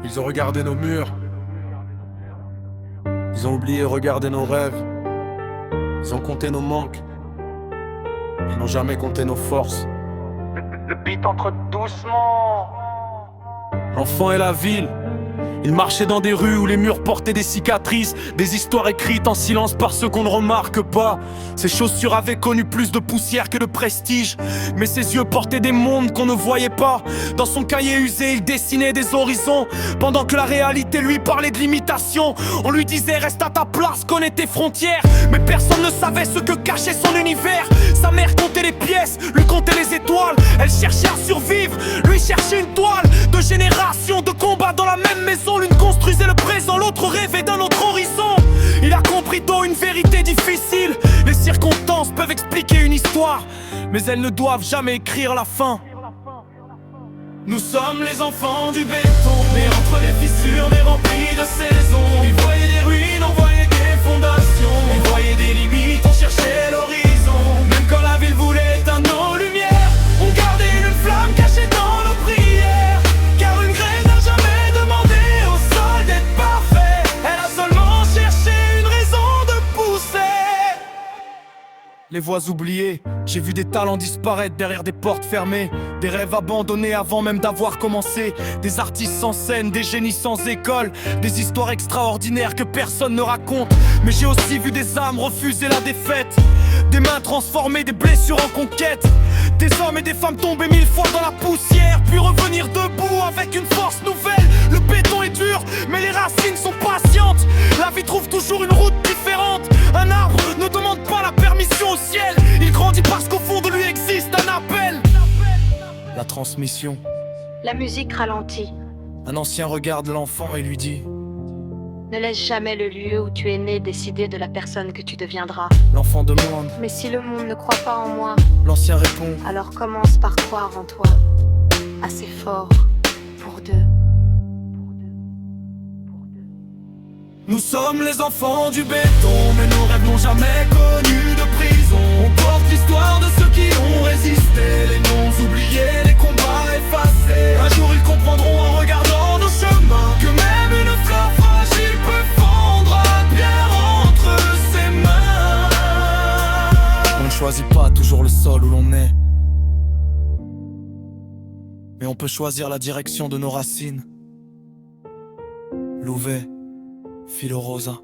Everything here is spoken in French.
Ils ont regardé nos murs. Ils ont oublié regarder nos rêves. Ils ont compté nos manques. Ils n'ont jamais compté nos forces. Le beat entre doucement. L'enfant et la ville. Ils marchaient dans des rues où les murs portaient des cicatrices, des histoires écrites en silence par ceux qu'on ne remarque pas. Ses chaussures avaient connu plus de poussière que de prestige, mais ses yeux portaient des mondes qu'on ne voyait pas. Dans son cahier usé, il dessinait des horizons, pendant que la réalité lui parlait de limitation. On lui disait reste à ta place, connais tes frontières, mais personne ne savait ce que cachait son univers. Sa mère comptait les pièces, lui comptait les étoiles. Elle cherchait à survivre, lui cherchait une toile. De générations de combats dans la même maison. L'une construisait le présent, l'autre rêvait d'un autre horizon. Il a compris tôt une vérité difficile. Les circonstances peuvent expliquer une histoire, mais elles ne doivent jamais écrire la fin. Nous sommes les enfants du béton, nés entre les fissures mais remplis de saisons. Ils voyaient des ruines, on voyait des fondations. Ils voyaient des limites, on cherchait l'horizon. Même quand la ville voulait éteindre nos lumières, on gardait une flamme cachée dans nos prières. Car une graine n'a jamais demandé au sol d'être parfait. Elle a seulement cherché une raison de pousser. Les voix oubliées, j'ai vu des talents disparaître derrière des portes fermées. Des rêves abandonnés avant même d'avoir commencé. Des artistes sans scène, des génies sans école. Des histoires extraordinaires que personne ne raconte. Mais j'ai aussi vu des âmes refuser la défaite. Des mains transformées, des blessures en conquête. Des hommes et des femmes tombés 1000 fois dans la poussière, puis revenir debout avec une force nouvelle. Le béton est dur, mais les racines sont patientes. La vie trouve toujours une route différente. Un arbre ne demande pas la permission au ciel. Il grandit parce qu'au fond de lui existe un appel. La transmission. La musique ralentit. Un ancien regarde l'enfant et lui dit: Ne laisse jamais le lieu où tu es né décider de la personne que tu deviendras. L'enfant demande. Mais si le monde ne croit pas en moi, L'ancien répond. alors commence par croire en toi. Assez fort pour deux. Nous sommes les enfants du béton, mais nos rêves n'ont jamais connu de prison. On porte l'histoire de ceux qui ont résisté, les noms oubliés, les combats effacés. Un jour ils comprendront en regardant nos chemins que même une fleur fragile peut fondre à pierre entre ses mains. On ne choisit pas toujours le sol où l'on est, mais on peut choisir la direction de nos racines. Louvet, Philo Rosa.